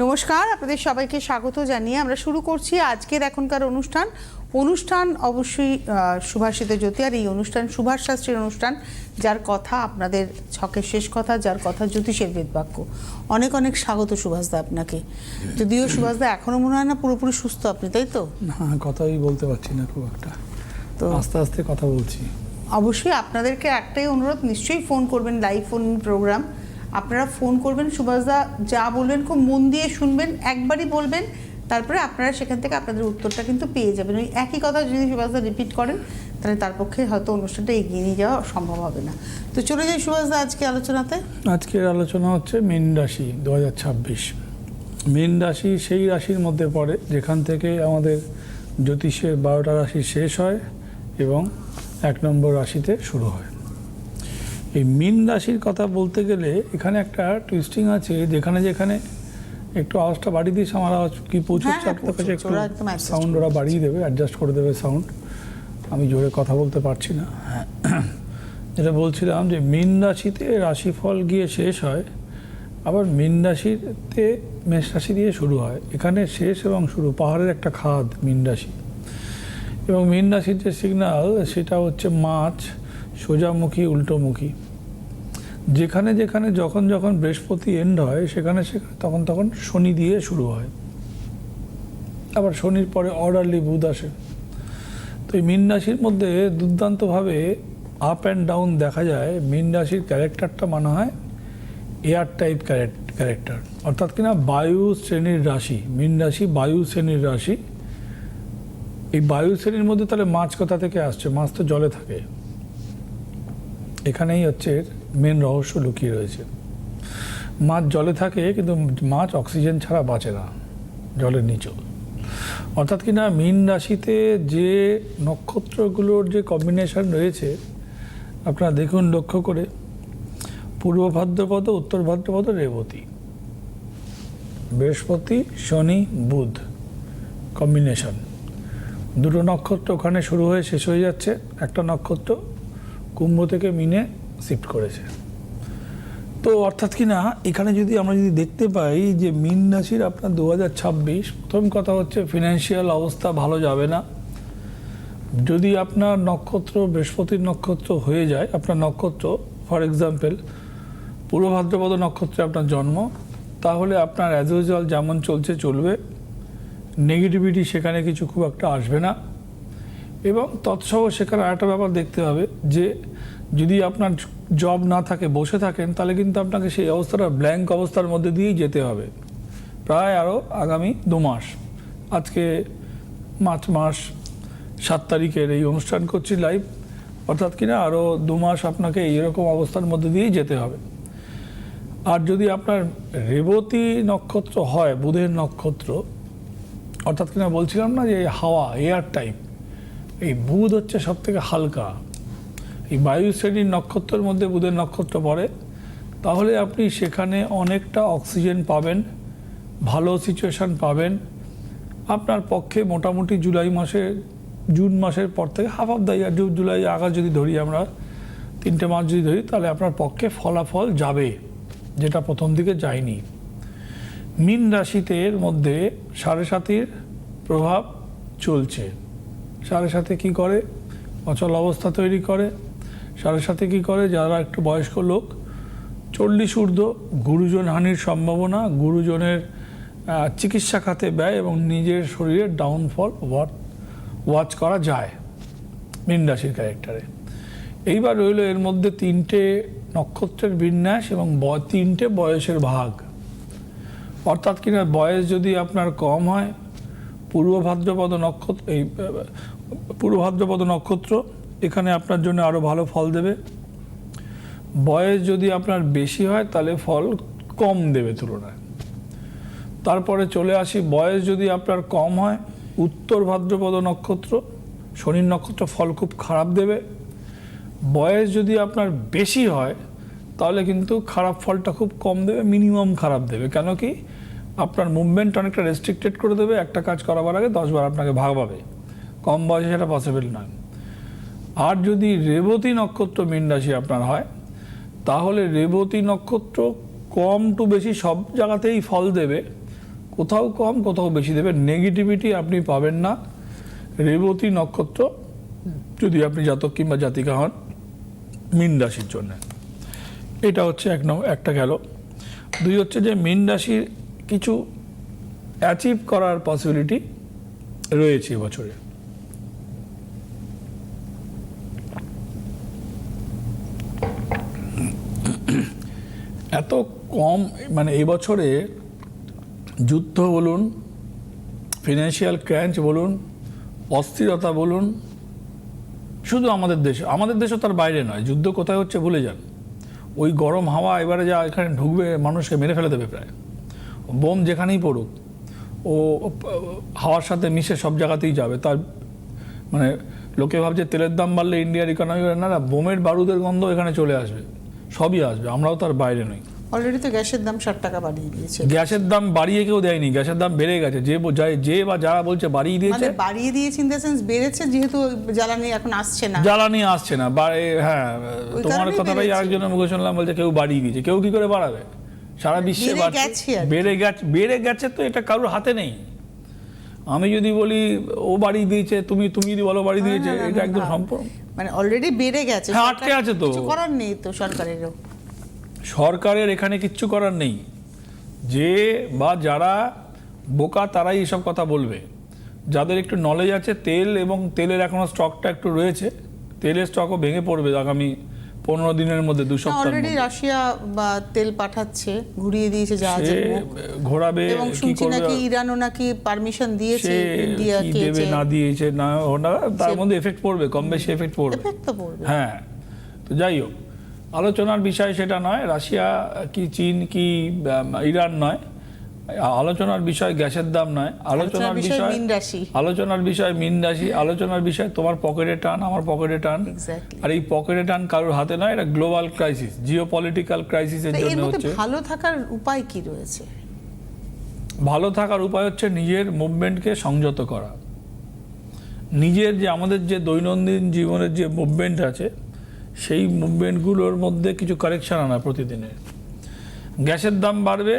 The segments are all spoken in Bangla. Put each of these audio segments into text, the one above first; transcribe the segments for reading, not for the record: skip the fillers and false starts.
নমস্কার, আপনাদের সবাইকে স্বাগত জানিয়ে আমরা শুরু করছি আজকের এখনকার অনুষ্ঠান অবশ্যই সুভাষিত জ্যোতি। আর এই অনুষ্ঠান সুভাষ শাস্ত্রীর অনুষ্ঠান, যার কথা আপনাদের ছকের শেষ কথা, যার কথা জ্যোতিষের বেদবাক্য। অনেক অনেক স্বাগত সুভাষদা আপনাকে। যদিও সুভাষদা এখনো মনে হয় না পুরোপুরি সুস্থ আপনি, তাই তো? হ্যাঁ, কথাই বলতে পারছি না খুব একটা, তো আস্তে আস্তে কথা বলছি। অবশ্যই আপনাদেরকে একটাই অনুরোধ, নিশ্চয়ই ফোন করবেন, লাইভ ফোন প্রোগ্রাম। আপনারা ফোন করবেন, সুভাষদা যা বলবেন খুব মন দিয়ে শুনবেন, একবারই বলবেন, তারপরে আপনারা সেখান থেকে আপনাদের উত্তরটা কিন্তু পেয়ে যাবেন। ওই একই কথা যদি সুভাষদা রিপিট করেন তাহলে তার পক্ষে হয়তো অনুষ্ঠানটা এগিয়ে নিয়ে যাওয়া সম্ভব হবে না। তো চলে যাই সুভাষদা আজকে আলোচনাতে। আজকের আলোচনা হচ্ছে মীন রাশি 2026। মীন রাশি সেই রাশির মধ্যে পড়ে যেখান থেকে আমাদের জ্যোতিষের 12টা রাশি শেষ হয় এবং 1 নম্বর রাশিতে শুরু হয়। এই মীন রাশির কথা বলতে গেলে এখানে একটা টুইস্টিং আছে, যেখানে যেখানে একটু আওয়াজটা বাড়িয়ে দিস, আমার আওয়াজ কি পৌঁছচ্ছে আপনার কাছে? একটু সাউন্ড ওরা বাড়িয়ে দেবে, অ্যাডজাস্ট করে দেবে সাউন্ড। আমি জোরে কথা বলতে পারছি না। যেটা বলছিলাম যে মীন রাশিতে রাশিফল গিয়ে শেষ হয়, আবার মীন রাশিতে মেষ রাশি দিয়ে শুরু হয়। এখানে শেষ এবং শুরু পাহাড়ের একটা খাদ মীন রাশি। এবং মীন রাশির যে সিগন্যাল সেটা হচ্ছে মাছ সোজামুখী উল্টোমুখী। যেখানে যেখানে যখন যখন বৃহস্পতি এন্ড হয় সেখানে সেখানে তখন তখন শনি দিয়ে শুরু হয়, আবার শনির পরে অর্ডারলি বুধ আসে। তো এই মীন রাশির মধ্যে দুর্দান্তভাবে আপ অ্যান্ড ডাউন দেখা যায়। মীন রাশির ক্যারেক্টারটা মনে হয় এয়ার টাইপ ক্যারেক্টার, অর্থাৎ কিনা বায়ু শ্রেণীর রাশি। মীন রাশি বায়ু শ্রেণীর রাশি। এই বায়ু শ্রেণীর মধ্যে তাহলে মাছ কোথা থেকে আসছে? মাছ তো জলে থাকে। এখানেই হচ্ছে মেন রহস্য লুকিয়ে রয়েছে। মাছ জলে থাকে, কিন্তু মাছ অক্সিজেন ছাড়া বাঁচে না জলের নিচে। অর্থাৎ কিনা মীন রাশিতে যে নক্ষত্রগুলোর যে কম্বিনেশন রয়েছে আপনারা দেখুন লক্ষ্য করে, পূর্ব ভাদ্রপদ, উত্তর ভাদ্রপদ, রেবতী, বৃহস্পতি শনি বুধ কম্বিনেশন। দুটো নক্ষত্র ওখানে শুরু হয়ে শেষ হয়ে যাচ্ছে, একটা নক্ষত্র কুম্ভ থেকে মিনে শিফট করেছে। তো অর্থাৎ কিনা এখানে যদি আমরা দেখতে পাই যে মীন রাশির আপনার 2026, প্রথম কথা হচ্ছে ফিনান্সিয়াল অবস্থা ভালো যাবে না। যদি আপনার নক্ষত্র বৃহস্পতির নক্ষত্র হয়ে যায়, আপনার নক্ষত্র ফর এক্সাম্পল পূর্ব ভাদ্রপদ নক্ষত্রে আপনার জন্ম, তাহলে আপনার অ্যাজ ইউজুয়াল যেমন চলছে চলবে, নেগেটিভিটি সেখানে কিছু খুব একটা আসবে না। এবং তৎসহ সেখানে আরেকটা ব্যাপার দেখতে হবে যে যদি আপনার জব না থাকে, বসে থাকেন, তাহলে কিন্তু আপনাকে সেই অবস্থাটা ব্ল্যাঙ্ক অবস্থার মধ্যে দিয়েই যেতে হবে প্রায় আরও আগামী 2 মাস। আজকে মার্চ মাস 7 তারিখের এই অনুষ্ঠান করছি লাইভ, অর্থাৎ কিনা আরও 2 মাস আপনাকে এইরকম অবস্থার মধ্যে দিয়েই যেতে হবে। আর যদি আপনার রেবতী নক্ষত্র হয়, বুধের নক্ষত্র, অর্থাৎ কিনা বলছিলাম না যে হাওয়া এয়ার টাইপ, এই বুধ হচ্ছে সব থেকে হালকা। এই বায়ু শ্রেণীর নক্ষত্রের মধ্যে বুধের নক্ষত্র পড়ে, তাহলে আপনি সেখানে অনেকটা অক্সিজেন পাবেন, ভালো সিচুয়েশান পাবেন। আপনার পক্ষে মোটামুটি জুন মাসের পর থেকে half of the year, July August যদি ধরি আমরা, 3টে মাস যদি ধরি, তাহলে আপনার পক্ষে ফলাফল যাবে, যেটা প্রথম দিকে যায়নি। মীন রাশিতে এর মধ্যে 7.5 প্রভাব চলছে। 7.5 কী করে? অচল অবস্থা তৈরি করে। 7.5 কী করে? যারা একটু বয়স্ক লোক, 40 ঊর্ধ্ব, গুরুজন হানির সম্ভাবনা, গুরুজনের চিকিৎসা খাতে ব্যয় এবং নিজের শরীরের ডাউনফল ওয়াচ করা যায় মীন রাশির ক্যারেক্টারে। এইবার রইল এর মধ্যে 3টে নক্ষত্রের বিন্যাস এবং 3টে বয়সের ভাগ। অর্থাৎ কিনা বয়স যদি আপনার কম হয়, পূর্ব ভাদ্রপদ নক্ষত্র এখানে আপনার জন্য আরও ভালো ফল দেবে। বয়স যদি আপনার বেশি হয় তাহলে ফল কম দেবে তুলনায়। তারপরে চলে আসি, বয়স যদি আপনার কম হয়, উত্তর ভাদ্রপদ নক্ষত্র, শনির নক্ষত্র, ফল খুব খারাপ দেবে। বয়স যদি আপনার বেশি হয় তাহলে কিন্তু খারাপ ফলটা খুব কম দেবে, মিনিমাম খারাপ দেবে। কেন কি? আপনার মুভমেন্ট অনেকটা রেস্ট্রিক্টেড করে দেবে। একটা কাজ করাবার আগে 10 বার আপনাকে ভাবাবে। কম বয়সে সেটা পসিবল নয়। আর যদি রেবতী নক্ষত্র মীন রাশি আপনার হয়, তাহলে রেবতী নক্ষত্র কম টু বেশি সব জায়গাতেই ফল দেবে, কোথাও কম কোথাও বেশি দেবে, নেগেটিভিটি আপনি পাবেন না। রেবতী নক্ষত্র যদি আপনি জাতক কিংবা জাতিকা হন মীন রাশির জন্য, এটা হচ্ছে একটা গেল। দুই হচ্ছে যে মীন রাশির কিছু অ্যাচিভ করার পসিবিলিটি রয়েছে এবছরে। এত কম মানে এবছরে যুদ্ধ বলুন, ফিনান্সিয়াল ক্র্যাঞ্চ বলুন, অস্থিরতা বলুন, শুধু আমাদের দেশও তার বাইরে নয়, যুদ্ধ কোথায় হচ্ছে ভুলে যান। ওই গরম হাওয়া এবারে যা এখানে ঢুকবে মানুষকে মেরে ফেলে দেবে প্রায়। বোম যেখানেই পড়ুক ও হাওয়ার সাথে মিশে সব জায়গাতেই যাবে। তার মানে লোকে ভাবছে তেলের দাম বাড়লে ইন্ডিয়ার ইকোনমি, না, বোমের বারুদের গন্ধ এখানে চলে আসবে, সবই আসবে, আমরাও তার বাইরে নই। অলরেডি তো গ্যাসের দাম 60 টাকা বাড়িয়ে দিয়েছে। গ্যাসের দাম বাড়িয়ে কেউ দেয়নি, গ্যাসের দাম বেড়ে গেছে। যে বা যারা বলছে বাড়িয়ে দিয়েছে, বাড়িয়ে দিয়েছে ইন দ্য সেন্স বেড়েছে, যেহেতু জ্বালানি এখন আসছে না। হ্যাঁ, তোমার কথাটাই আরেকজনের মুখে শুনলাম, বলছে কেউ বাড়িয়ে দিয়েছে। কেউ কি করে বাড়াবে? সারা বিশ্বে বেড়ে গেছে, তো এটা কারোর হাতে নেই। আমি যদি বলি ও বাড়িয়ে দিয়েছে, তুমি যদি বলো বাড়িয়ে দিয়েছে, এটা একদম সম্পূর্ণ মানে অলরেডি বেড়ে গেছে, আটকে আছে, তো কিছু করার নেই তো সরকারের এখানে কিচ্ছু করার নেই। যে বা যারা বোকা তারাই এসব কথা বলবে। যাদের একটু নলেজ আছে, তেল এবং তেলের এখনো স্টকটা একটু রয়েছে, তেলের স্টকও ভেঙে পড়বে আগামী 15 দিনের মধ্যে, 2 সপ্তাহ। অলরেডি রাশিয়া বা তেল পাঠাচ্ছে, ঘুরিয়ে দিয়েছে জাহাজের মুখ, ঘোরাবে। এবং শুনছি নাকি ইরানও নাকি পারমিশন দিয়েছে ইন্ডিয়াকে, দেবে না দিয়েছে না, তার মধ্যে এফেক্ট পড়বে, কম বেশি এফেক্ট পড়বে। হ্যাঁ, তো যাই হোক, আলোচনার বিষয় সেটা নয়, রাশিয়া কি চীন কি ইরান নয়, আলোচনার বিষয় গ্যাসের দাম নয়, আলোচনার বিষয় মীন রাশি, আলোচনার বিষয় তোমার পকেটে টান, আমার পকেটে টান। আর এই পকেটে টান কারোর হাতে নয়, এটা গ্লোবাল ক্রাইসিস, জিওপলিটিক্যাল ক্রাইসিসের জন্য হচ্ছে। ভালো থাকার উপায় কি রয়েছে? ভালো থাকার উপায় হচ্ছে নিজের মুভমেন্টকে সংযত করা। নিজের যে আমাদের যে দৈনন্দিন জীবনের যে মুভমেন্ট আছে, সেই মুভমেন্টগুলোর মধ্যে কিছু কারেকশন আনা প্রতিদিনের। গ্যাসের দাম বাড়বে,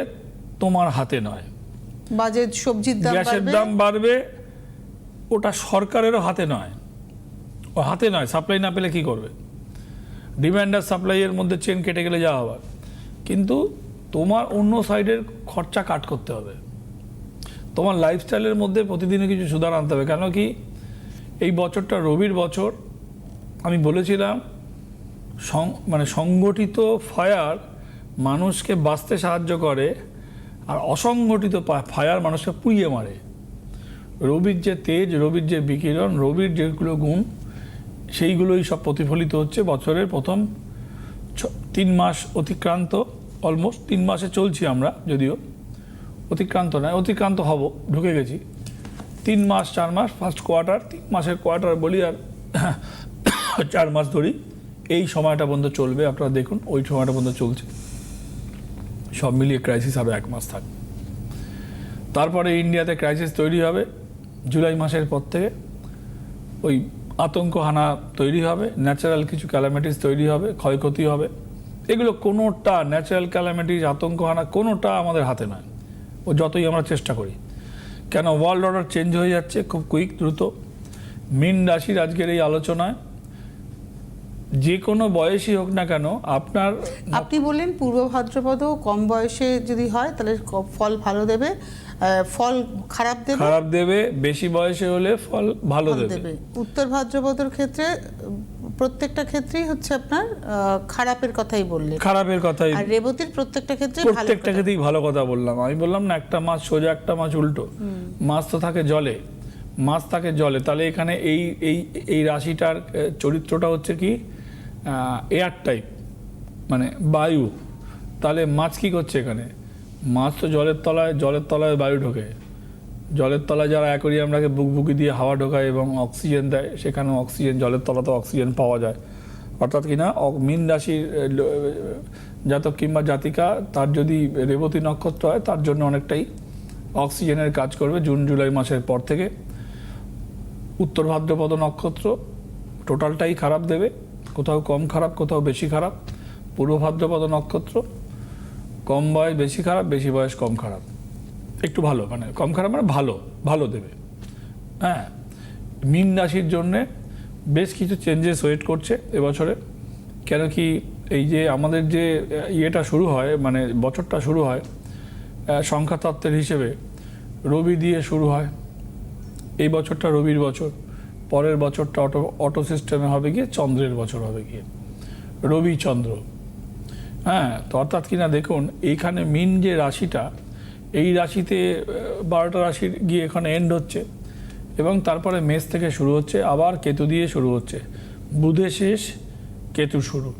তোমার হাতে নয়। বাজেট সবজির দাম গ্যাসের দাম বাড়বে, ওটা সরকারেরও হাতে নয়, ও হাতে নয়। সাপ্লাই না পেলে কি করবে? ডিমান্ড আর সাপ্লাইয়ের মধ্যে চেন কেটে গেলে যা হবার। কিন্তু তোমার অন্য সাইডের খরচা কাট করতে হবে, তোমার লাইফস্টাইলের মধ্যে প্রতিদিনে কিছু সুধার আনতে হবে। কেন কি এই বছরটা রবির বছর। আমি বলেছিলাম মানে সংগঠিত ফায়ার মানুষকে বাঁচতে সাহায্য করে, আর অসংগঠিত ফায়ার মানুষকে পুড়িয়ে মারে। রবির যে তেজ, রবির যে বিকিরণ, রবির যেগুলো গুণ, সেইগুলোই সব প্রতিফলিত হচ্ছে বছরের প্রথম 3 মাস অতিক্রান্ত। অলমোস্ট 3 মাসে চলছি আমরা, যদিও অতিক্রান্ত নয়, অতিক্রান্ত হব, ঢুকে গেছি। 3 মাস 4 মাস, ফার্স্ট কোয়ার্টার, 3 মাসের কোয়ার্টার বলি, আর 4 মাস ধরি। এই সময়টা পর্যন্ত চলবে, আপনারা দেখুন ওই সময়টা পর্যন্ত চলছে। সব মিলিয়ে ক্রাইসিস আরও 1 মাস থাকবে। তারপরে ইন্ডিয়াতে ক্রাইসিস তৈরি হবে জুলাই মাসের পর থেকে। ওই আতঙ্ক হানা তৈরি হবে, ন্যাচারাল কিছু ক্যালামিটিস তৈরি হবে, ক্ষয়ক্ষতি হবে। এগুলো কোনোটা, ন্যাচারাল ক্যালামিটিস, আতঙ্ক হানা, কোনোটা আমাদের হাতে নয়, ও যতই আমরা চেষ্টা করি। কেন ওয়ার্ল্ড অর্ডার চেঞ্জ হয়ে যাচ্ছে খুব কুইক, দ্রুত। মীন রাশির আজকের এই আলোচনায় যে কোনো বয়সী হোক না কেন, আপনি বললেন পূর্ব ভাদ্রপদ কম বয়সে যদি হয় তাহলে ফল ভালো দেবে, ফল খারাপ দেবে, বেশি বয়সে হলে ফল ভালো দেবে। উত্তর ভাদ্রপদর ক্ষেত্রে প্রত্যেকটা ক্ষেত্রেই হচ্ছে আপনার খারাপের কথাই বললেন, আর রেবতীর প্রত্যেকটা ক্ষেত্রেই ভালো কথা বললাম। আমি বললাম না, একটা মাছ সোজা, একটা মাছ উল্টো। মাছ তো থাকে জলে, তাহলে এখানে এই রাশিটার চরিত্রটা হচ্ছে কি এয়ার টাইপ, মানে বায়ু। তাহলে মাছ কি করছে এখানে? মাছ তো জলের তলায় বায়ু ঢোকে। জলের তলায় যারা অ্যাকোয়ারিয়ামটাকে বুকবুকি দিয়ে হাওয়া ঢোকায় এবং অক্সিজেন দেয়, সেখানে অক্সিজেন, জলের তলাতে অক্সিজেন পাওয়া যায়। অর্থাৎ কিনা মীন রাশির জাতক কিংবা জাতিকা, তার যদি রেবতী নক্ষত্র হয়, তার জন্য অনেকটাই অক্সিজেনের কাজ করবে জুন জুলাই মাসের পর থেকে। উত্তর ভাদ্রপদ নক্ষত্র টোটালটাই খারাপ দেবে, কোথাও কম খারাপ, কোথাও বেশি খারাপ। পূর্ব ভাদ্রপদ নক্ষত্র কম বয়স বেশি খারাপ, বেশি বয়স কম খারাপ। একটু ভালো, মানে কম খারাপ মানে ভালো ভালো দেবে। হ্যাঁ, মীন রাশির জন্যে বেশ কিছু চেঞ্জেস ওয়েট করছে এবছরে। কেন কি এই যে আমাদের যে ইয়েটা শুরু হয়, মানে বছরটা শুরু হয় সংখ্যাতত্ত্বের হিসেবে রবি দিয়ে শুরু হয়। এই বছরটা রবির বছর, পরের বছরটা অটো সিস্টেমে হবে গিয়ে চন্দ্রের বছর হবে গিয়ে, রবি চন্দ্র। হ্যাঁ, তো অর্থাৎ কিনা দেখুন এইখানে মীন যে রাশিটা, এই রাশিতে 12টা রাশির গিয়ে এখানে এন্ড হচ্ছে, এবং তারপরে মেষ থেকে শুরু হচ্ছে, আবার কেতু দিয়ে শুরু হচ্ছে, বুধে শেষ কেতু শুরু।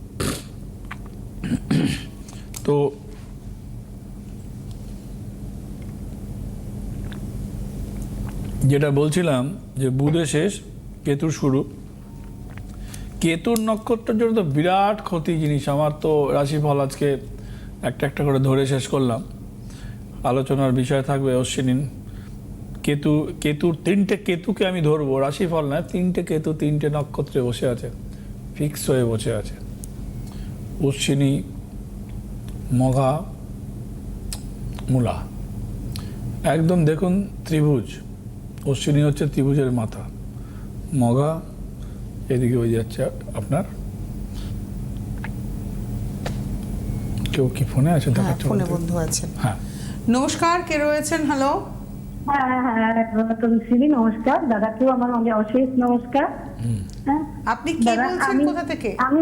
তো যেটা বলছিলাম যে বুধে শেষ কেতুর শুরু, কেতুর নক্ষত্রের জন্য তো বিরাট ক্ষতি জিনিস। আমার তো রাশিফল আজকে একটা একটা করে ধরে শেষ করলাম, আলোচনার বিষয় থাকবে অশ্বিনী কেতুর 3টে কেতুকে আমি ধরবো, রাশিফল নয়, 3টে কেতু 3টে নক্ষত্রে বসে আছে, ফিক্স হয়ে বসে আছে। অশ্বিনী, মঘা, মূলা, একদম দেখুন ত্রিভুজ। অশ্বিনী হচ্ছে ত্রিভুজের মাথা, মঘা এদিকে হয়ে যাচ্ছে আপনার, কেউ কি ফোনে আছে? ফোনে বন্ধু আছেন। হ্যাঁ, নমস্কার, কে রয়েছেন? হ্যালো। তুলসী নমস্কার, দাদাকেও আমার অশেষ নমস্কার। হ্যাঁ, আপনি কি বলছেন, কোথা থেকে? আমি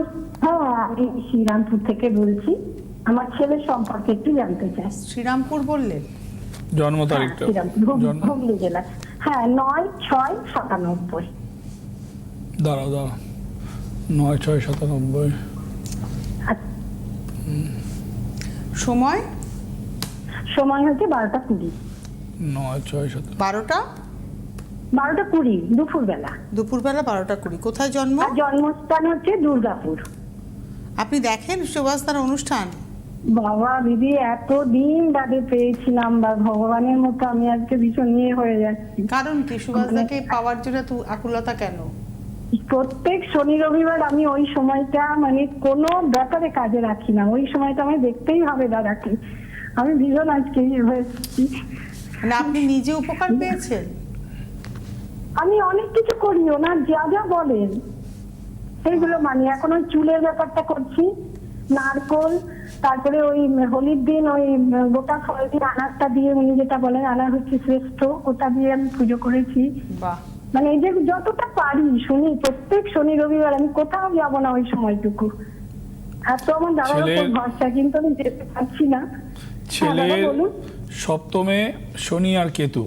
শ্রীরামপুর থেকে বলছি। আমার ছেলের সম্পর্কে একটু জানতে চাই। শ্রীরামপুর বললেন? জন্ম তারিখটা? হুগলি জেলা। হ্যাঁ, 9/6/97। দাঁড়াও 9/6/97। সময়? সময় হচ্ছে 12টা 20। 9/6/97। 12টা 20 দুপুরবেলা। দুপুরবেলা 12টা 20। কোথায় জন্ম? আর জন্মস্থান হচ্ছে দুর্গাপুর। আপনি দেখেন সুভাষদার অনুষ্ঠান? বাবা দিদি, এতদিন বাদে পেয়েছিলাম, বা ভগবানের মতো আমি আজকে ভীষণ ইয়ে হয়ে যাচ্ছি। কারণ কি সুভাষদাকে পাওয়ার জন্য এত আকুলতা কেন? প্রত্যেক শনি রবিবার আমি ওই সময়টা মানে কোনো ব্যাপারে কাজে রাখি না, ওই সময়টা আমায় দেখতেই হবে দাদাকে। আমি ভীষণ আজকে ইয়ে হয়েছি। মানে আপনি নিজে উপকার পেয়েছেন? আমি অনেক কিছু করি, ওনার যা যা বলেন সেইগুলো মানি। এখন ওই চুলের ব্যাপারটা করছি, নারকোল, তারপরে ওই হোলির দিন ওই গোটা ফল দিয়ে আনারটা দিয়ে উনি যেটা বলেন আনার হচ্ছে শ্রেষ্ঠ, ওটা দিয়ে আমি পুজো করেছি। বাহ। মানে এই যে যতটা পারি শুনি, প্রত্যেক শনি রবিবার আমি কোথাও যাবো না ওই সময়টুকু। এত আমার দাদার উপর ভরসা, কিন্তু আমি যেতে পারছি না। ছেলের সপ্তমে শনি আর কেতু,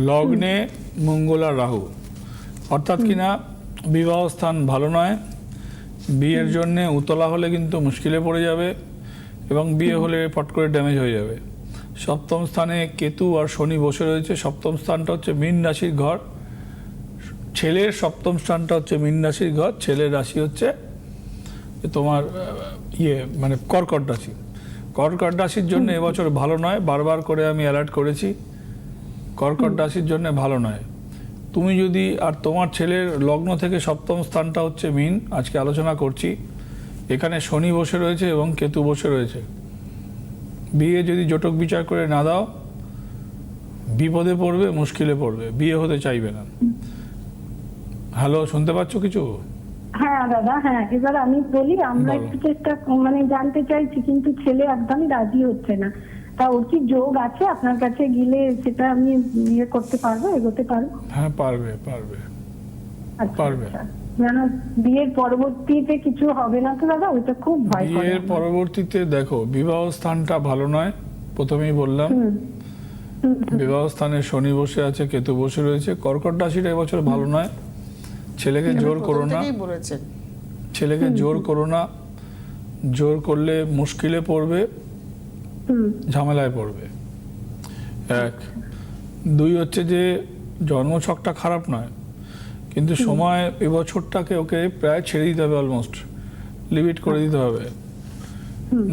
লগ্নে মঙ্গল আর রাহু, অর্থাৎ কিনা বিবাহ স্থান ভালো নয়। বিয়ের জন্য উতলা হলে কিন্তু মুশকিলে পড়ে যাবে, এবং বিয়ে হলে পট করে ড্যামেজ হয়ে যাবে। সপ্তম স্থানে কেতু আর শনি বসে রয়েছে। সপ্তম স্থানটা হচ্ছে মীন রাশির ঘর, ছেলের সপ্তম স্থানটা হচ্ছে মীন রাশির ঘর। ছেলের রাশি হচ্ছে তোমার মানে কর্কট রাশি। কর্কট রাশির জন্য এবছর ভালো নয়, বারবার করে আমি অ্যালার্ট করেছি, কর্কট রাশির জন্য ভালো নয়। তুমি যদি, আর তোমার ছেলের লগ্ন থেকে সপ্তম স্থানটা হচ্ছে মীন, আজকে আলোচনা করছি, এখানে শনি বসে রয়েছে এবং কেতু বসে রয়েছে। বিয়ে যদি জটক বিচার করে না দাও, বিপদে পড়বে, মুশকিলে পড়বে, বিয়ে হতে চাইবে না। হ্যালো, শুনতে পাচ্ছ কিছু? হ্যাঁ দাদা, হ্যাঁ। এবার আমি বলি, আমরা একটু চেষ্টা মানে জানতে চাইছি, কিন্তু ছেলে একদমই রাজি হচ্ছে না। তা ওর কি যোগ আছে? আপনার কাছে গেলে সেটা আমি ইয়ে করতে পারবো, এগোতে পারবো? হ্যাঁ, পারবে। যেন বিয়ের পরবর্তীতে কিছু হবে না তো দাদা, ওইটা খুব ভয় করে। বিয়ের পরবর্তীতে দেখো, বিবাহ স্থানটা ভালো নয়, প্রথমেই বললাম। বিবাহ স্থানে শনি বসে আছে, কেতু বসে রয়েছে। কর্কট রাশিটা এবছর ভালো নয়। ছেলেকে জোর করো না, ছেলেকে জোর করো না, জোর করলে মুশকিলে পড়বে, ঝামেলায় পড়বে। 1 2 হচ্ছে যে জন্মছকটা খারাপ নয়, কিন্তু সময় এবছরটাকে ওকে প্রায় ছেড়ে দিতে হবে, অলমোস্ট লিমিট করে দিতে হবে,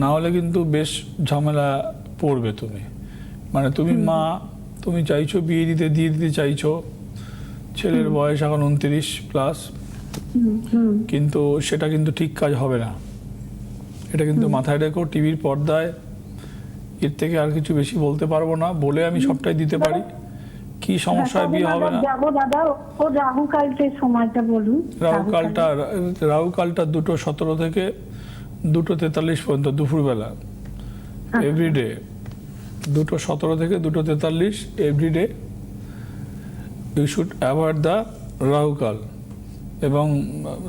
না হলে কিন্তু বেশ ঝামেলা পড়বে তুমি। মানে তুমি মা, তুমি চাইছো বিয়ে দিয়ে দিতে চাইছো, ছেলের বয়স এখন 29+, কিন্তু সেটা কিন্তু ঠিক কাজ হবে না। এটা কিন্তু মাথায় রেখো। টিভির পর্দায় এর থেকে আর কিছু বেশি বলতে পারবো না, বলে আমি সবটাই দিতে পারি। কি সমস্যায় বিয়ে হবে না? যাবো দাদা, ও রাহু কালটের সময়টা বলুন। রাহুকালটা 2:17 থেকে 2:43 পর্যন্ত দুপুরবেলা, এভরিডে 2:17 থেকে 2:43 everyday. You should avoid the Rahukaal. এবং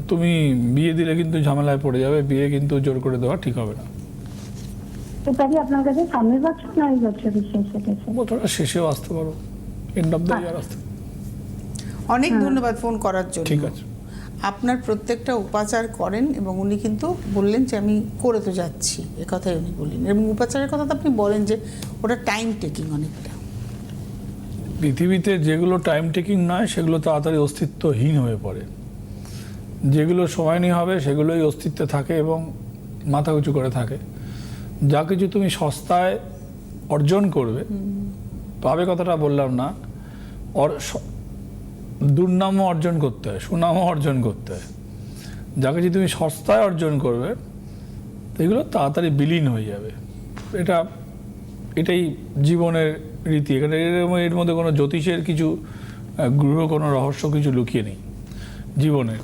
তুমি বিয়ে দিলে কিন্তু ঝামেলায় পড়ে যাবে, বিয়ে কিন্তু জোর করে দেওয়া ঠিক হবে না। এটাই আপনার কাছে সামনের বছর না এই বছরের শেষে গেছে? বছরটা শেষেও আসতে পারো, এন্ড অফ দ্য ইয়ার আসতে পারো। অনেক ধন্যবাদ ফোন করার জন্য। ঠিক আছে। আপনার প্রত্যেকটা উপাচার করেন এবং উনি কিন্তু বললেন যে আমি করে তো যাচ্ছি, কথাই উনি বললেন। এবং উপাচারের কথা তো আপনি বলেন যে ওটা টাইম টেকিং অনেকটা। পৃথিবীতে যেগুলো টাইম টেকিং নয় সেগুলো তাড়াতাড়ি অস্তিত্বহীন হয়ে পড়ে, যেগুলো সময় নিয়ে হবে সেগুলোই অস্তিত্বে থাকে এবং মাথা উঁচু করে থাকে। যা কিছু তুমি সস্তায় অর্জন করবে, পাবে কথাটা বললাম না, দুর্নামও অর্জন করতে হয়, সুনামও অর্জন করতে হয়। যা কিছু তুমি সস্তায় অর্জন করবে এগুলো তাড়াতাড়ি বিলীন হয়ে যাবে। এটাই জীবনের রীতি। এখানে এর মধ্যে কোনো জ্যোতিষের কিছু গ্রহ, কোনো রহস্য কিছু লুকিয়ে নেই জীবনের।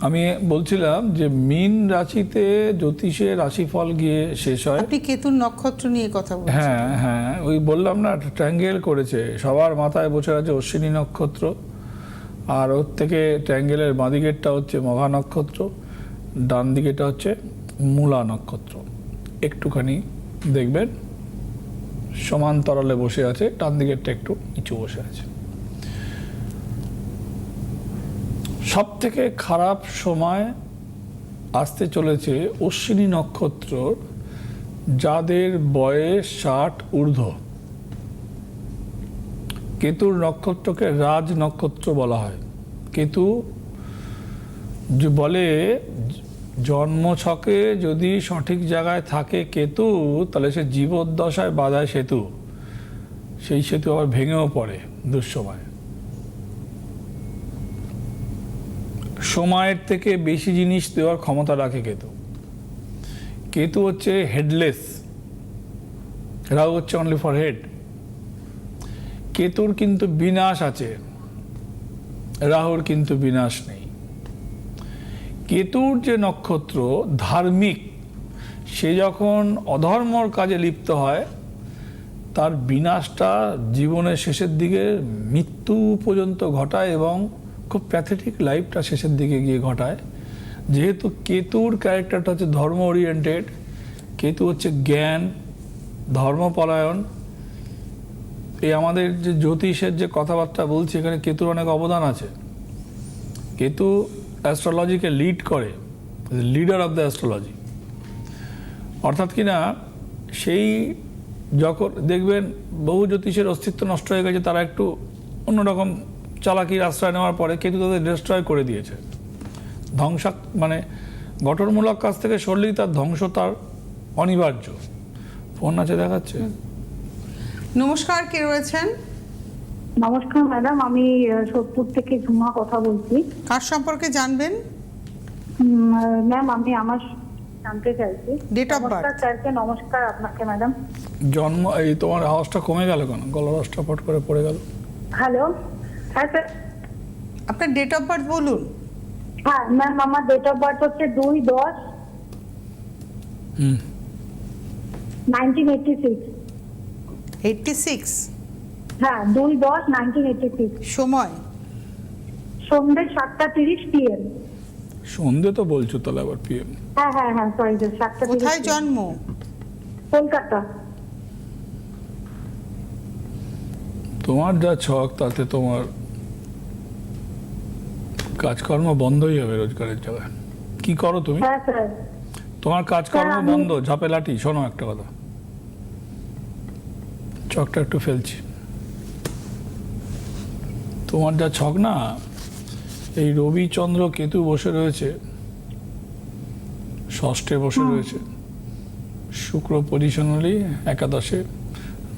আমি বলছিলাম যে মীন রাশিতে জ্যোতিষের রাশিফল গিয়ে শেষ হয়। আপনি কেতুর নক্ষত্র নিয়ে কথা বলছেন। হ্যাঁ হ্যাঁ, ওই বললাম না, ট্রায়াঙ্গেল করেছে, সবার মাথায় বসে আছে অশ্বিনী নক্ষত্র, আর ওর থেকে ট্রায়াঙ্গেলের বাঁ দিকেরটা হচ্ছে মঘা নক্ষত্র, ডান দিকেটা হচ্ছে মূলা নক্ষত্র। একটুখানি দেখবেন সমান্তরালে বসে আছে, ডান দিকেরটা একটু নিচু বসে আছে। সব থেকে খারাপ সময় আসতে চলেছে অশ্বিনী নক্ষত্র, যাদের বয়স 60 ঊর্ধ্ব। কেতুর নক্ষত্রকে রাজ নক্ষত্র বলা হয়। কেতু যে বলে জন্মছকে যদি সঠিক জায়গায় থাকে কেতু, তাহলে সে জীবদ্দশায় বাধায় সেতু, সেই সেতু আবার ভেঙেও পড়ে দুঃসময়। সময়ের থেকে বেশি জিনিস দেওয়ার ক্ষমতা রাখে কেতু। কেতু হচ্ছে হেডলেস, রাহু হচ্ছে অনলি ফর হেড। কেতুর কিন্তু বিনাশ আছে, রাহুর কিন্তু বিনাশ নেই। কেতুর যে নক্ষত্র ধার্মিক, সে যখন অধর্মর কাজে লিপ্ত হয় তার বিনাশটা জীবনের শেষের দিকে মৃত্যু পর্যন্ত ঘটায় এবং খুব প্যাথেটিক লাইফটা শেষের দিকে গিয়ে ঘটায়। যেহেতু কেতুর ক্যারেক্টারটা হচ্ছে ধর্ম ওরিয়েন্টেড, কেতু হচ্ছে জ্ঞান, ধর্মপরায়ণ। এই আমাদের যে জ্যোতিষের যে কথাবার্তা বলছি, এখানে কেতুর অনেক অবদান আছে। কেতু অ্যাস্ট্রোলজিকে লিড করে, লিডার অফ দ্য অ্যাস্ট্রোলজি। অর্থাৎ কিনা সেই যখন দেখবেন বহু জ্যোতিষের অস্তিত্ব নষ্ট হয়ে গেছে, তারা একটু অন্যরকম চালাকির আশ্রয় নেওয়ার পরে কেতু তাদের ডিস্ট্রয় করে দিয়েছে। মানে গঠনমূলক কাজ থেকে সরলেই তার ধ্বংস তার অনিবার্য। ফোন আছে দেখাচ্ছে। নমস্কার, কে রয়েছেন? নমস্কার ম্যাডাম, আমি সোদপুর থেকে ঝুমা কথা বলছি। কার সম্পর্কে জানবেন? ম্যাম আমি আমার জানতে চাইছি। Date of birth. নমস্কার স্যারকে, নমস্কার আপনাকে ম্যাডাম। জন্ম, এই তোমার আওয়াজটা কমে গেল কেন? গলার আওয়াজটা ফট করে পড়ে গেল। হ্যালো, হ্যাঁ স্যার। আপনার ডেট অফ বার্থ বলুন। হ্যাঁ ম্যাম, আমার ডেট অফ বার্থ হচ্ছে 2/10/1986। 86? হ্যাঁ 2/10/1986। সময়? সন্ধ্যে 7:30 PM। সন্ধে তো বলছো, তাহলে আবার পিএম? হ্যাঁ হ্যাঁ হ্যাঁ, সরি স্যার, 7:30। কোথায় জন্ম? কলকাতা। তোমার যা ছক, তাতে তোমার কাজকর্ম বন্ধই হবে রোজগারের জায়গায়। কি করো তুমি? হ্যাঁ স্যার। তোমার কাজকর্ম হ্যাঁ, আমি- বন্ধ, ঝাপে লাঠি। শোনো একটা কথা, ছকটা একটু ফেলছি। তোমার যা ছক না, এই রবি চন্দ্র কেতু বসে রয়েছে, ষষ্ঠে বসে রয়েছে, শুক্র পজিশনালি একাদশে,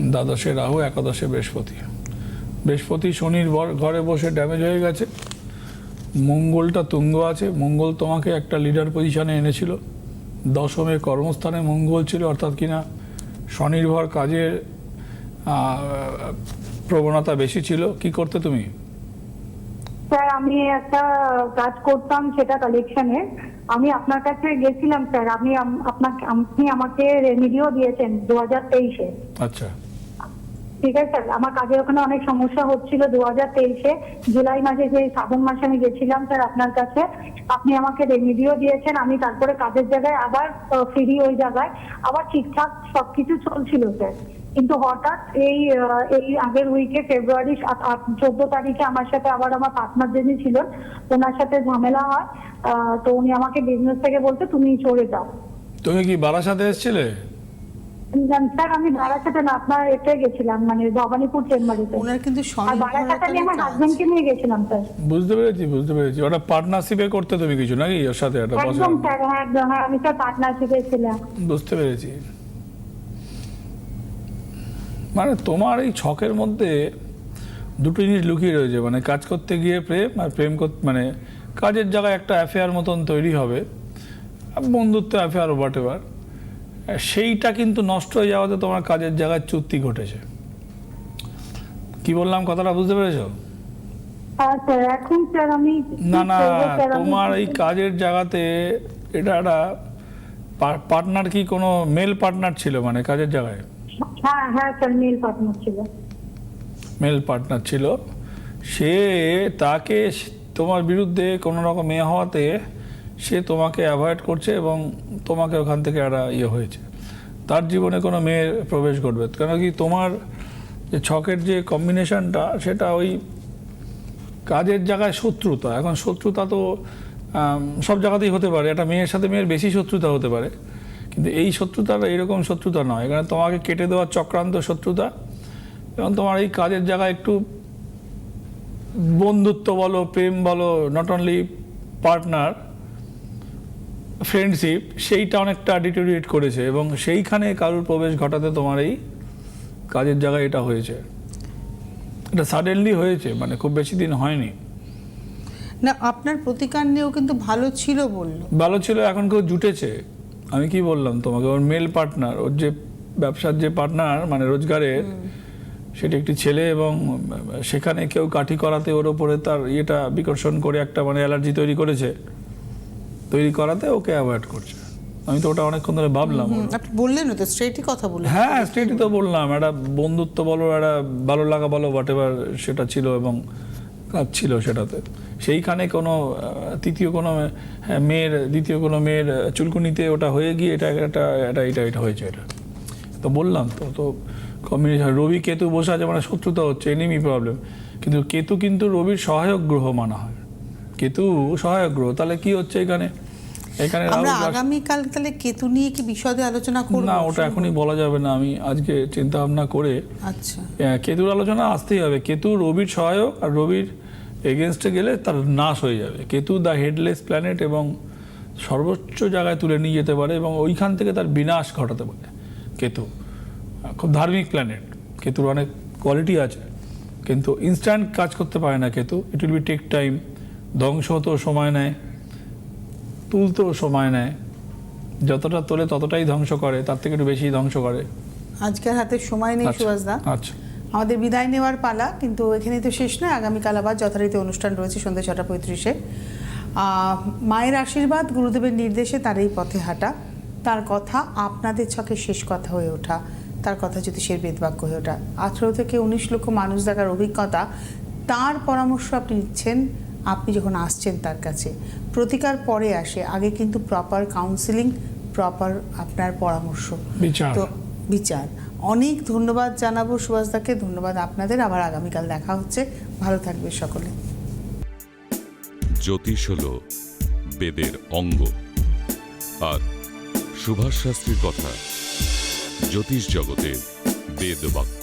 দ্বাদশে রাহু, একাদশে বৃহস্পতি শনির ঘরে বসে ড্যামেজ হয়ে গেছে। মঙ্গলটা তুঙ্গ আছে, মঙ্গল তোমাকে একটা লিডার পজিশনে এনেছিল। দশমে কর্মস্থানে মঙ্গল ছিল, অর্থাৎ কিনা স্বনির্ভর কাজের প্রবণতা বেশি ছিল। কি করতে তুমি? স্যার আমি একটা কাজ করতাম, সেটা কালেকশনে। আমি আপনার কাছে গেছিলাম স্যার, আপনি আমাকে রেমিডিও দিয়েছেন 2023-এ। আচ্ছা, ঠিক আছে স্যার, আমার কাজের ওখানে অনেক সমস্যা হচ্ছিল 2023-এ জুলাই মাসে, যে শ্রাবণ মাসে আমি গেছিলাম স্যার আপনার কাছে। আপনি আমাকে রেমিডিও দিয়েছেন, আমি তারপরে কাজের জায়গায় আবার ফিরি, ওই জায়গায় আবার ঠিকঠাক সবকিছু চলছিল স্যার। কিন্তু হঠাৎ এই আগের উইকে ফেব্রুয়ারি 14 তারিখে আমার সাথে আবার আমার পার্টনার যিনি ছিলেন ওনার সাথে ঝামেলা হয়। তো উনি আমাকে বিজনেস থেকে বলতে তুমি চলে যাও। তুমি কি বারাসাতে এসেছিলে? স্যার আমি বারাসাতে না, আপনার এতে গেছিলাম, মানে ভবানীপুর চেম্বারিতে। ওনার কিন্তু আর বারাসাতে আমি আমার হাজবেন্ডকে নিয়ে গেছিলাম স্যার। বুঝতে পেরেছি। ওটা পার্টনারশিপে করতে তুমি কিছু নাকি ওর সাথে? একটা একদম স্যার, হ্যাঁ একদম, হ্যাঁ আমি স্যার পার্টনারশিপে ছিলাম। বুঝতে পেরেছি। মানে তোমার এই ছকের মধ্যে দুটো জিনিস লুকিয়ে রয়েছে, মানে কাজ করতে গিয়ে প্রেম, আর প্রেম করতে মানে কাজের জায়গায় একটা অ্যাফেয়ার মতন তৈরি হবে, বন্ধুত্ব অ্যাফেয়ার হোয়াট এভার, সেইটা কিন্তু নষ্ট হয়ে যাওয়াতে তোমার কাজের জায়গায় চ্যুতি ঘটেছে। কি বললাম কথাটা বুঝতে পেরেছো? হ্যাঁ স্যার, এখন স্যার আমি না তোমার এই কাজের জায়গাতে এটা একটা পার্টনার, কি কোনো মেল পার্টনার ছিল মানে কাজের জায়গায়? হ্যাঁ স্যার, মেল পার্টনার ছিল। মেল পার্টনার ছিল, সে তাকে তোমার বিরুদ্ধে কোনো রকম হওয়াতে সে তোমাকে অ্যাভয়েড করছে এবং তোমাকে ওখান থেকে একটা হয়েছে। তার জীবনে কোনো মেয়ের প্রবেশ ঘটবে কেন কি? তোমার যে ছকের যে কম্বিনেশনটা সেটা ওই কাজের জায়গায় শত্রুতা। এখন শত্রুতা তো সব জায়গাতেই হতে পারে, একটা মেয়ের সাথে মেয়ের বেশি শত্রুতা হতে পারে, কিন্তু এই শত্রুতাটা এরকম শত্রুতা নয়। এখানে তোমাকে কেটে দেওয়ার চক্রান্ত শত্রুতা, এবং তোমার এই কাজের জায়গায় একটু বন্ধুত্ব বলো, প্রেম বলো, নট অনলি পার্টনার, ফ্রেন্ডশিপ, সেইটা অনেকটা ডিটোরিয়েট করেছে এবং সেইখানে কারোর প্রবেশ ঘটাতে তোমার এই কাজের জায়গায় এটা হয়েছে। এটা সাডেনলি হয়েছে, মানে খুব বেশি দিন হয়নি। না, আপনার প্রতিকার নিয়েও কিন্তু ভালো ছিল বললো। ভালো ছিল, এখন কেউ জুটেছে। আমি কি বললাম তোমাকে, ওর মেল পার্টনার, ওর যে ব্যবসার যে পার্টনার মানে রোজগারের, সেটা একটি ছেলে, এবং সেখানে কেউ কাঠি করাতে ওর ওপরে তার ইয়েটা বিকর্ষণ করে একটা মানে অ্যালার্জি তৈরি করাতে ওকে অ্যাভয়েড করছে। আমি তো ওটা অনেকক্ষণ ধরে ভাবলাম। আপনি বললেন তো, স্ট্রেটই কথা বললেন। হ্যাঁ স্ট্রেটই তো বললাম, একটা বন্ধুত্ব বলো, একটা ভালো লাগা বলো, হোয়াট এভার সেটা ছিল এবং কাজ ছিল সেটাতে। সেইখানে কোনো দ্বিতীয় কোনো মেয়ের চুলকুনিতে ওটা হয়ে গিয়ে এটা হয়েছে। এটা তো বললাম তো কম্বিনেশন রবি কেতু বসে আছে, মানে শত্রুতা হচ্ছে, এনিমি প্রবলেম। কিন্তু কেতু রবির সহায়ক গ্রহ মানা হয়, কেতু সহায়ক গ্রহ। তাহলে কি হচ্ছে এখানে আমরা আগামীকাল তাহলে কেতু নিয়ে কি বিশদে আলোচনা করব? না, ওটা এখনই বলা যাবে না। আমি আজকে চিন্তা ভাবনা করে, আচ্ছা, কেতুর আলোচনা আসতেই হবে। কেতু রবির সহায়ক, আর রবির এগেনস্টে গেলে তার নাশ হয়ে যাবে। কেতু দ্য হেডলেস প্ল্যানেট, এবং সর্বোচ্চ জায়গায় তুলে নিয়ে যেতে পারে এবং ওইখান থেকে তার বিনাশ ঘটাতে পারে। কেতু খুব ধার্মিক প্ল্যানেট, কেতুর অনেক কোয়ালিটি আছে, কিন্তু ইনস্ট্যান্ট কাজ করতে পারে না কেতু। It will be take time. ধ্বংস হতেও সময় নেয়, তুলতেও সময় নেয়। যতটা তোলে ততটাই ধ্বংস করে, তার থেকে একটু বেশি ধ্বংস করে। আজকের হাতে সময় নেই সুভাষদা। আচ্ছা, আমাদের বিদায় নেওয়ার পালা, কিন্তু এখানেই তো শেষ নয়। আগামীকাল আবার যথারীতি অনুষ্ঠান রয়েছে সন্ধ্যা 6:35-এ। মায়ের আশীর্বাদ, গুরুদেবের নির্দেশে তার এই পথে হাঁটা, তার কথা আপনাদের ছকে শেষ কথা হয়ে ওঠা, তার কথা জ্যোতিষের বেদবাক্য হয়ে ওঠা, 18 থেকে 19 লক্ষ মানুষ দেখার অভিজ্ঞতা, তার পরামর্শ আপনি নিচ্ছেন। আপনি যখন আসছেন তার কাছে, প্রতিকার পরে আসে, আগে কিন্তু প্রপার কাউন্সিলিং, প্রপার আপনার পরামর্শ, তো বিচার। অনেক ধন্যবাদ জানাবো সুভাষদাকে, ধন্যবাদ আপনাদের। আবার আগামীকাল দেখা হচ্ছে, ভালো থাকবে সকলে। জ্যোতিষ হলো বেদের অঙ্গ, আর সুভাষ শাস্ত্রীর কথা জ্যোতিষ জগতে বেদ বাক্য।